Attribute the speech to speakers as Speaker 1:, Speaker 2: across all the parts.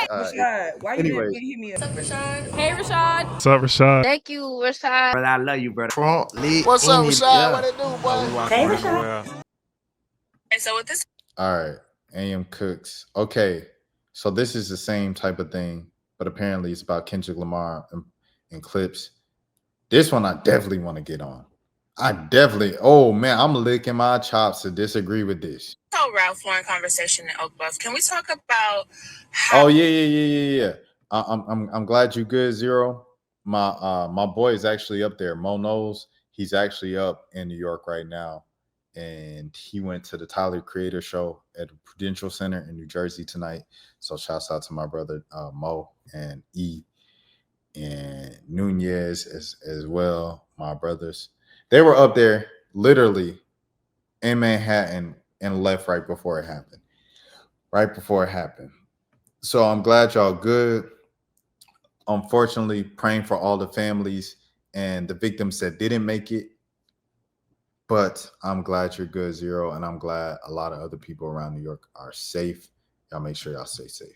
Speaker 1: Rashad, why you didn't hit me up?
Speaker 2: What's up, Rashad? Hey, Rashad.
Speaker 3: What's up, Rashad?
Speaker 2: Thank you, Rashad.
Speaker 4: Brother, I love you, brother.
Speaker 5: What's up, Rashad? What it do, boy?
Speaker 2: Hey, Rashad.
Speaker 1: And so with this,
Speaker 6: All right, AM Cooks. Okay, so this is the same type of thing, but apparently it's about Kendrick Lamar and clips. This one I definitely want to get on. Oh man, I'm licking my chops to disagree with this.
Speaker 1: Ralph Lauren conversation in Oak Bluff. Can we talk about how?
Speaker 6: Oh yeah. I'm glad you good, Zero. My boy is actually up there. Mo knows he's actually up in New York right now, and he went to the Tyler Creator Show at the Prudential Center in New Jersey tonight. So shouts out to my brother Mo and E and Nunez as well, my brothers. They were up there literally in Manhattan and left right before it happened. So I'm glad y'all good. Unfortunately, praying for all the families and the victims that didn't make it. But I'm glad you're good, Zero, and I'm glad a lot of other people around New York are safe. Y'all make sure y'all stay safe.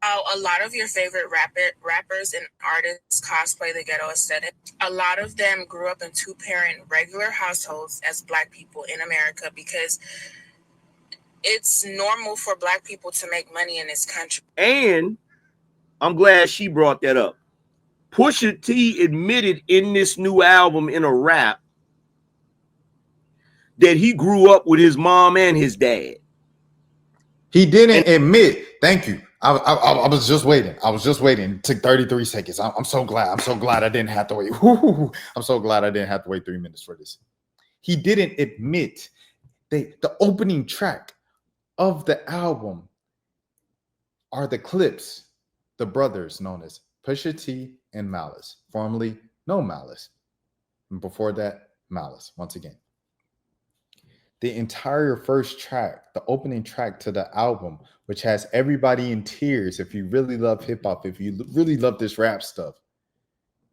Speaker 1: A lot of your favorite rappers and artists cosplay the ghetto aesthetic. A lot of them grew up in two-parent regular households as Black people in America because it's normal for Black people to make money in this country.
Speaker 7: And I'm glad she brought that up. Pusha T admitted in this new album in a rap that he grew up with his mom and his dad.
Speaker 6: He didn't admit. Thank you. I was just waiting. It took 33 seconds. I'm so glad. I didn't have to wait. I'm so glad I didn't have to wait 3 minutes for this. He didn't admit the opening track of the album are the clips, the brothers known as Pusha T and Malice, formerly No Malice. And before that, Malice, once again. The entire first track, the opening track to the album, which has everybody in tears, if you really love hip-hop, if you really love this rap stuff,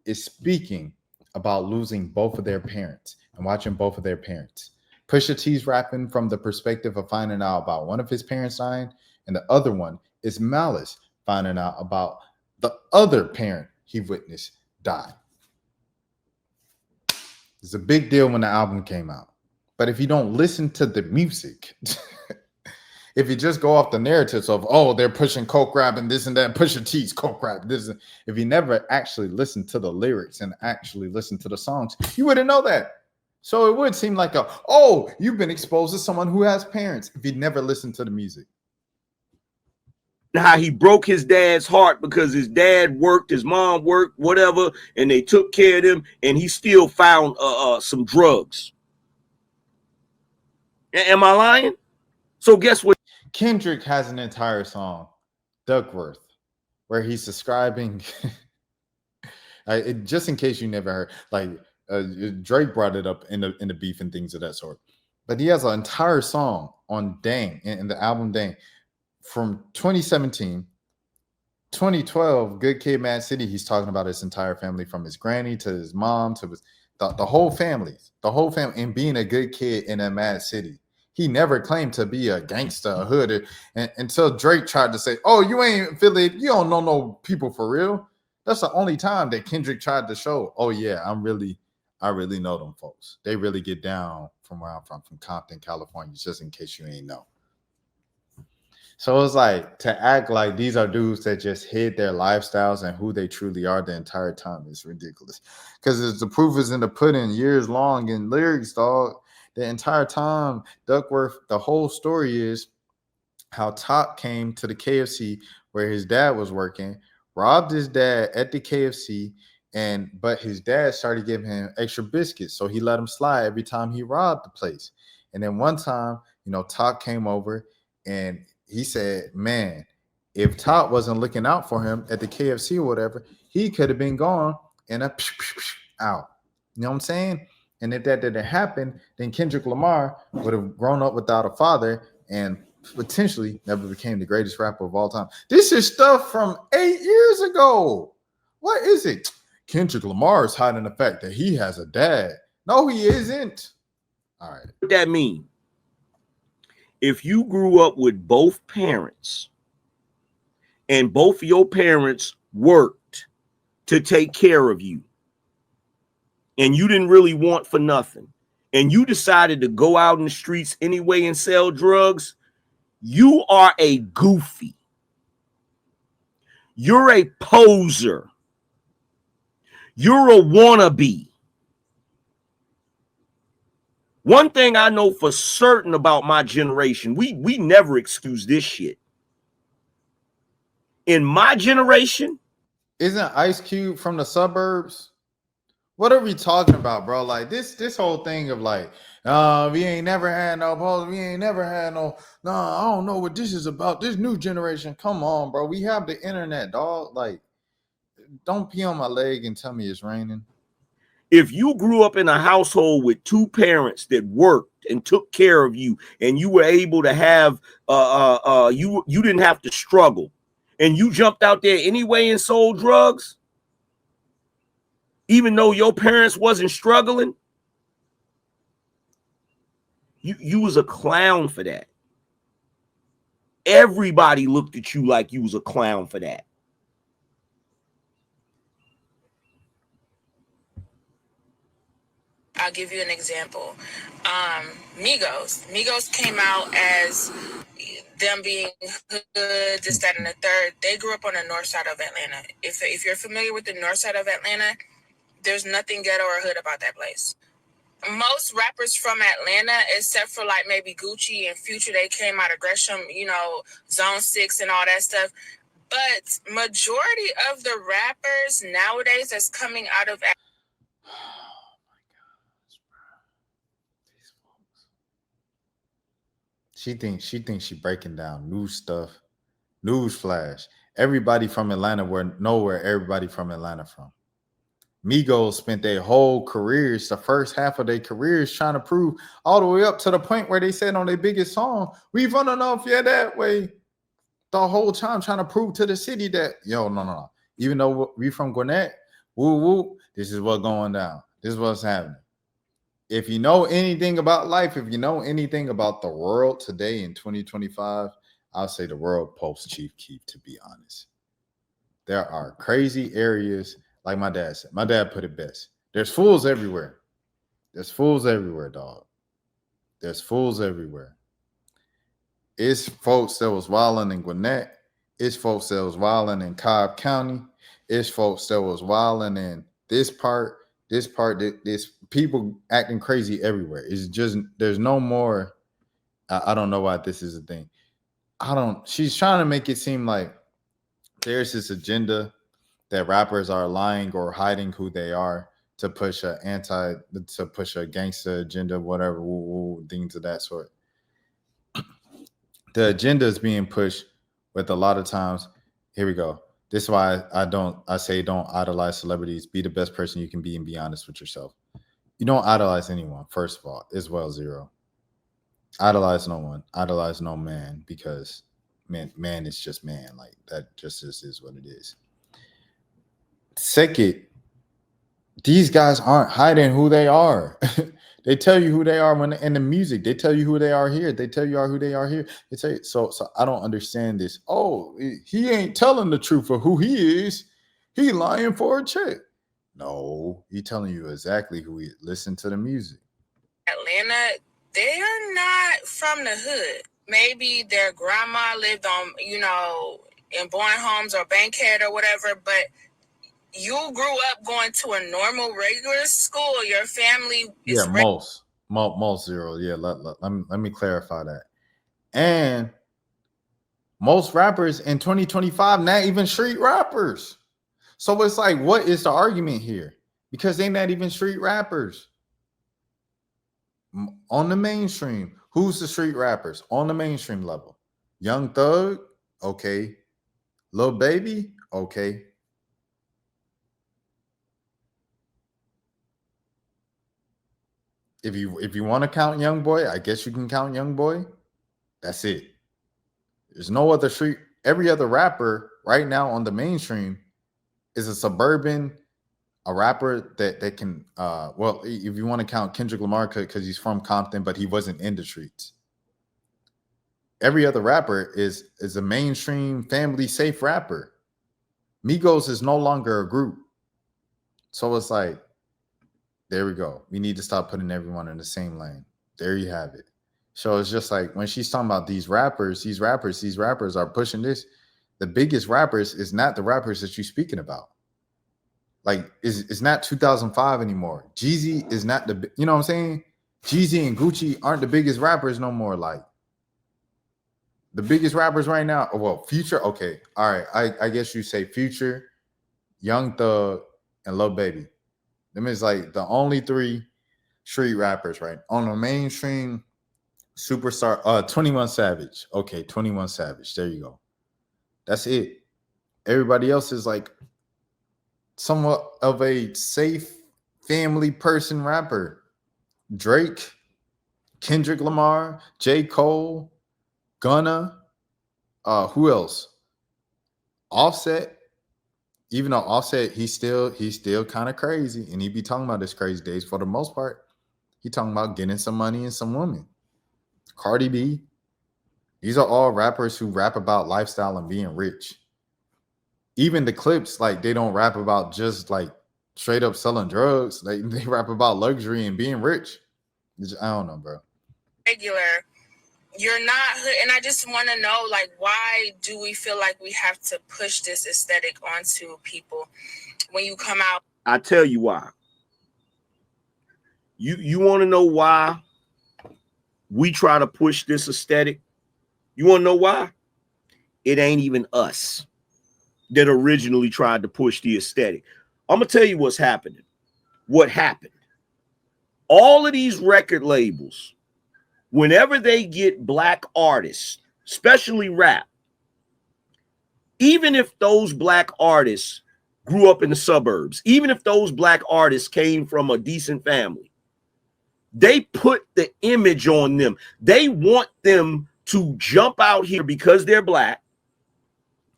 Speaker 6: is speaking about losing both of their parents and watching both of their parents. Pusha T's rapping from the perspective of finding out about one of his parents dying, and the other one is Malice finding out about the other parent he witnessed die. It's a big deal when the album came out. But if you don't listen to the music, if you just go off the narratives of, oh, they're pushing coke rap and this and that, Pusha T's coke rap, if you never actually listen to the lyrics and actually listen to the songs, you wouldn't know that. So it would seem like you've been exposed to someone who has parents if you never listened to the music.
Speaker 7: How he broke his dad's heart because his dad worked, his mom worked, whatever, and they took care of him, and he still found some drugs. Am I lying? So guess what?
Speaker 6: Kendrick has an entire song, Duckworth, where he's describing, just in case you never heard, like Drake brought it up in the beef and things of that sort. But he has an entire song on Dang, in the album Dang, from 2017, 2012, Good Kid, Mad City. He's talking about his entire family, from his granny to his mom to his the whole family, and being a good kid in a mad city. He never claimed to be a gangster, a hood, until Drake tried to say, "Oh, you ain't affiliated. You don't know no people for real." That's the only time that Kendrick tried to show, "Oh yeah, I really know them folks. They really get down from where I'm from Compton, California." Just in case you ain't know. So it's like, to act like these are dudes that just hid their lifestyles and who they truly are the entire time is ridiculous. Because the proof is in the pudding, years long in lyrics, dog. The entire time, Duckworth, the whole story is how Top came to the KFC where his dad was working, robbed his dad at the KFC, but his dad started giving him extra biscuits, so he let him slide every time he robbed the place. And then one time, Top came over and he said, man, if Top wasn't looking out for him at the KFC or whatever, he could have been gone and out. You know what I'm saying? And if that didn't happen, then Kendrick Lamar would have grown up without a father and potentially never became the greatest rapper of all time. This is stuff from 8 years ago. What is it? Kendrick Lamar is hiding the fact that he has a dad. No, he isn't. All right.
Speaker 7: What that mean? If you grew up with both parents and both of your parents worked to take care of you, and you didn't really want for nothing, and you decided to go out in the streets anyway and sell drugs, you are a goofy. You're a poser. You're a wannabe. One thing I know for certain about my generation, we never excuse this shit. In my generation,
Speaker 6: isn't Ice Cube from the suburbs? What are we talking about, bro? Like this whole thing of like, we ain't never had no pose, we ain't never had no, I don't know what this is about. This new generation. Come on, bro. We have the internet, dog. Like, don't pee on my leg and tell me it's raining.
Speaker 7: if you grew up in a household with two parents that worked and took care of you, and you were able to have you didn't have to struggle, and you jumped out there anyway and sold drugs, even though your parents wasn't struggling, you was a clown for that. Everybody looked at you like you was a clown for that.
Speaker 1: I'll give you an example. Migos came out as them being hood, this, that, and the third. They grew up on the north side of Atlanta. If you're familiar with the north side of Atlanta, there's nothing ghetto or hood about that place. Most rappers from Atlanta, except for like maybe Gucci and Future, they came out of Gresham, Zone 6 and all that stuff. But majority of the rappers nowadays that's coming out of
Speaker 6: She thinks she breaking down new stuff. Newsflash. Everybody from Atlanta know where everybody from Atlanta from. Migos spent their whole careers, the first half of their careers, trying to prove all the way up to the point where they said on their biggest song, we running off yeah that way. The whole time trying to prove to the city that, no. Even though we from Gwinnett, woo, this is what's going down. This is what's happening. If you know anything about life, if you know anything about the world today in 2025, I'll say the world post Chief Keef, to be honest. There are crazy areas, like my dad said. My dad put it best. There's fools everywhere. There's fools everywhere, dog. There's fools everywhere. It's folks that was wilding in Gwinnett. It's folks that was wilding in Cobb County. It's folks that was wilding in this part, this people acting crazy everywhere. It's just, there's no more. I don't know why this is a thing. She's trying to make it seem like there's this agenda that rappers are lying or hiding who they are to push a gangster agenda, whatever, things of that sort. The agenda is being pushed with a lot of times. Here we go. This is why I say don't idolize celebrities. Be the best person you can be and be honest with yourself. You don't idolize anyone, first of all, as well, zero. Idolize no one. Idolize no man, because man is just man. Like, that just is what it is. Second, these guys aren't hiding who they are. They tell you who they are when in the music. They tell you who they are here. They tell you who they are here. They tell you, so I don't understand this. Oh, he ain't telling the truth of who he is. He lying for a check. No, he telling you exactly who he is. Listen to the music.
Speaker 1: Atlanta, they are not from the hood. Maybe their grandma lived on, in Boyne Homes or Bankhead or whatever, but you grew up going to a normal, regular school. Your family is
Speaker 6: most zero. Yeah, let me clarify that. And most rappers in 2025, not even street rappers. So it's like, what is the argument here? Because they're not even street rappers. On the mainstream, who's the street rappers on the mainstream level? Young Thug, okay. Lil Baby, okay. If you want to count Young Boy, I guess you can count Young Boy. That's it. There's no other street. Every other rapper right now on the mainstream is a suburban, a rapper that can, well, if you want to count Kendrick Lamar, because he's from Compton, but he wasn't in the streets. every other rapper is a mainstream family safe rapper. Migos is no longer a group. So it's like, there we go. We need to stop putting everyone in the same lane. There you have it. So it's just like when she's talking about these rappers are pushing this. The biggest rappers is not the rappers that you're speaking about. Like, it's not 2005 anymore. Jeezy is not the, you know what I'm saying? Jeezy and Gucci aren't the biggest rappers no more. Like, the biggest rappers right now, well, Future, okay. All right, I guess you say Future, Young Thug, and Lil Baby. Them is like the only 3 street rappers, right? On the mainstream superstar, 21 Savage. Okay, 21 Savage. There you go. That's it. Everybody else is like somewhat of a safe family person rapper. Drake, Kendrick Lamar, J. Cole, Gunna, who else? Offset. Even though Offset, he's still kind of crazy, and he be talking about his crazy days. For the most part, he talking about getting some money and some women. Cardi B. These are all rappers who rap about lifestyle and being rich. Even the Clips, like, they don't rap about just like straight up selling drugs. They rap about luxury and being rich. I don't know, bro.
Speaker 1: Regular. You're not, and I just want to know, like, why do we feel like we have to push this aesthetic onto people when you come out?
Speaker 7: I tell you why. You want to know why we try to push this aesthetic? You want to know why? It ain't even us that originally tried to push the aesthetic. I'm going to tell you what's happening. What happened? All of these record labels, whenever they get black artists, especially rap, even if those black artists grew up in the suburbs, even if those black artists came from a decent family, they put the image on them. They want them to jump out here because they're black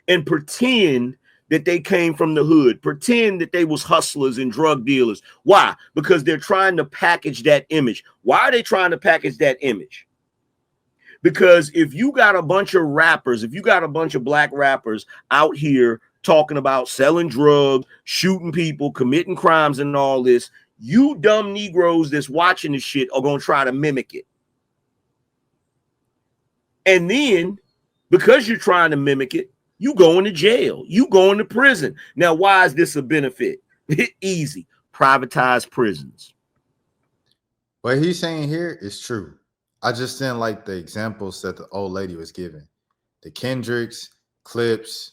Speaker 7: and pretend that they came from the hood, pretend that they was hustlers and drug dealers. Why? Because they're trying to package that image. Why are they trying to package that image? Because if you got a bunch of rappers, if you got a bunch of black rappers out here talking about selling drugs, shooting people, committing crimes and all this, you dumb Negroes that's watching this shit are going to try to mimic it. And then, because you're trying to mimic it, you going to jail. You going to prison. Now, why is this a benefit? Easy. Privatized prisons.
Speaker 6: What he's saying here is true. I just didn't like the examples that the old lady was giving. The Kendricks, Clips,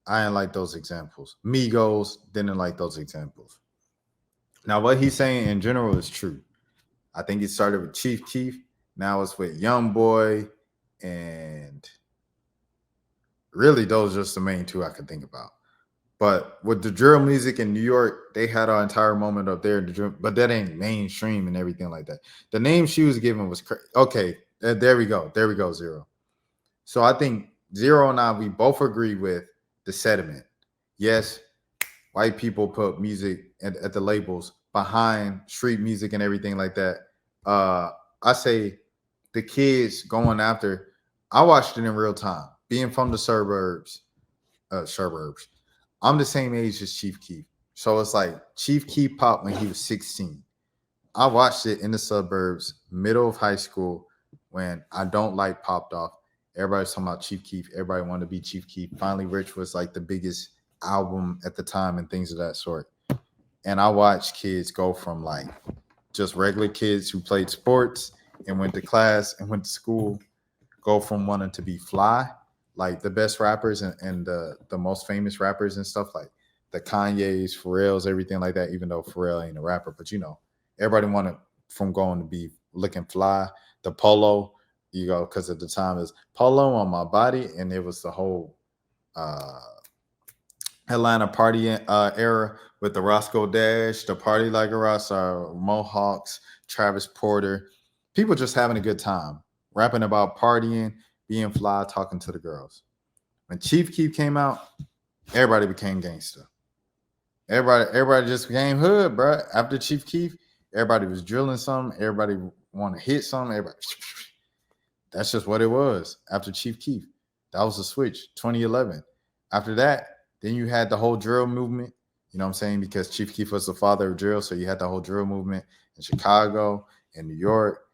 Speaker 6: I didn't like those examples. Migos, didn't like those examples. Now, what he's saying in general is true. I think it started with Chief Keef. Now it's with Young Boy, and really those are just the main 2 I can think about. But with the drill music in New York, they had an entire moment up there in the drill, but that ain't mainstream and everything like that. The name she was given was okay. There we go. There we go, Zero. So I think Zero and I, we both agree with the sentiment. Yes, white people put music at the labels behind street music and everything like that. I say the kids going after. I watched it in real time. Being from the suburbs. I'm the same age as Chief Keef. So it's like Chief Keef popped when he was 16. I watched it in the suburbs, middle of high school, when I Don't Like popped off. Everybody's talking about Chief Keef. Everybody wanted to be Chief Keef. Finally Rich was like the biggest album at the time and things of that sort. And I watched kids go from like just regular kids who played sports and went to class and went to school, go from wanting to be fly, like the best rappers and the most famous rappers and stuff, like the Kanye's, Pharrell's, everything like that, even though Pharrell ain't a rapper. But, you know, everybody wanted from going to be looking fly, the polo, you go, because at the time it's polo on my body, and it was the whole Atlanta party era with the Roscoe Dash, the Party Like a Rockstar, Mohawks, Travis Porter, people just having a good time, rapping about partying, being fly, talking to the girls. When Chief Keef came out, everybody became gangster. Everybody just became hood, bro. After Chief Keef, everybody was drilling something. Everybody want to hit something. Everybody. That's just what it was after Chief Keef. That was the switch, 2011. After that, then you had the whole drill movement. You know what I'm saying? Because Chief Keef was the father of drill, so you had the whole drill movement in Chicago, in New York,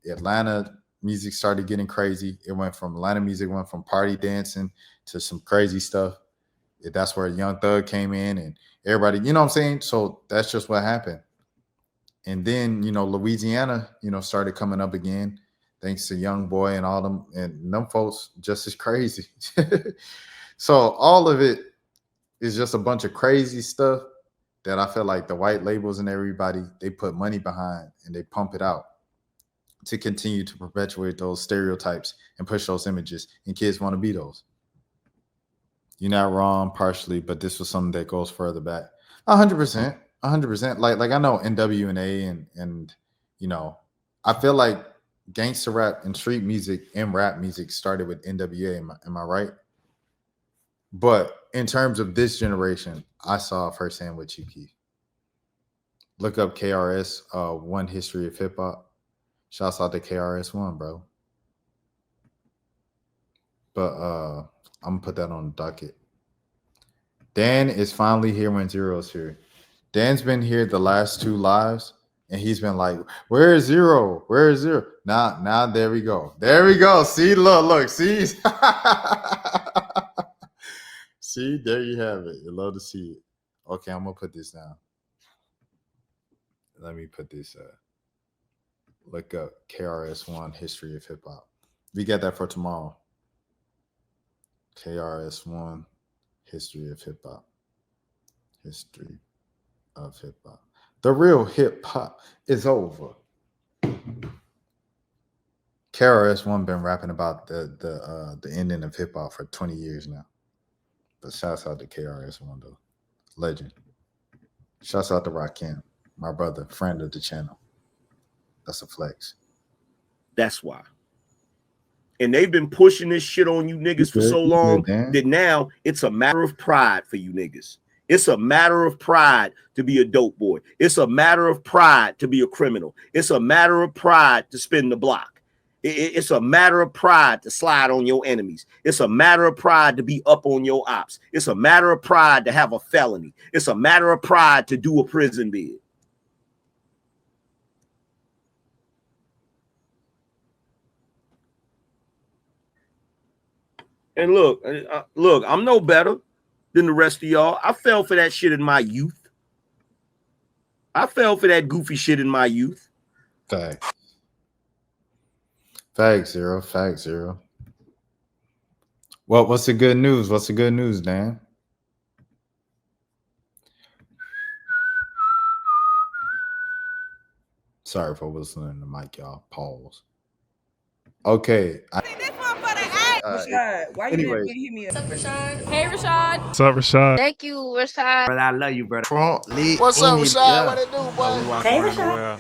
Speaker 6: Atlanta. Music started getting crazy. It went from Atlanta music went from party dancing to some crazy stuff. That's where Young Thug came in and everybody, you know what I'm saying? So that's just what happened. And then, you know, Louisiana, you know, started coming up again, thanks to Young Boy and all them, and them folks just as crazy. So all of it is just a bunch of crazy stuff that I feel like the white labels and everybody, they put money behind and they pump it out to continue to perpetuate those stereotypes and push those images, and kids want to be those. You're not wrong partially, but this was something that goes further back. 100%. 100%. Like I know NWA and you know, I feel like gangster rap and street music and rap music started with NWA. Am I right? But in terms of this generation, I saw firsthand with Chief Keef. Look up KRS One History of Hip Hop. Shouts out to KRS One, bro. But I'm gonna put that on the docket. Dan is finally here when Zero's here. Dan's been here the last 2 lives, and he's been like, "Where is Zero? Where is Zero?" Now, there we go. There we go. See, look, see. See, there you have it. You love to see it. Okay, I'm gonna put this down. Let me put this. Look up KRS-One History of Hip Hop. We get that for tomorrow. KRS-One History of Hip Hop. History of Hip Hop. The real hip hop is over. KRS-One been rapping about the ending of hip hop for 20 years now. But shouts out to KRS-One though. Legend. Shouts out to Rakim, my brother, friend of the channel. That's a flex.
Speaker 7: That's why. And they've been pushing this shit on you niggas for so long that now it's a matter of pride for you niggas. It's a matter of pride to be a dope boy. It's a matter of pride to be a criminal. It's a matter of pride to spin the block. It's a matter of pride to slide on your enemies. It's a matter of pride to be up on your ops. It's a matter of pride to have a felony. It's a matter of pride to do a prison bid. And look, I'm no better than the rest of y'all. I fell for that shit in my youth. I fell for that goofy shit in my youth.
Speaker 6: Facts. Facts, Zero. Facts, Zero. Well, what's the good news? What's the good news, Dan? Sorry for listening to the mic, y'all. Pause. Okay.
Speaker 3: Rashad, why you didn't hit me up?
Speaker 2: What's up, Rashad? Hey, Rashad.
Speaker 5: What's up, Rashad?
Speaker 2: Thank you, Rashad.
Speaker 5: Brother, I love you, brother.
Speaker 4: What's up, Rashad? What it do, boy?
Speaker 3: Hey, Rashad.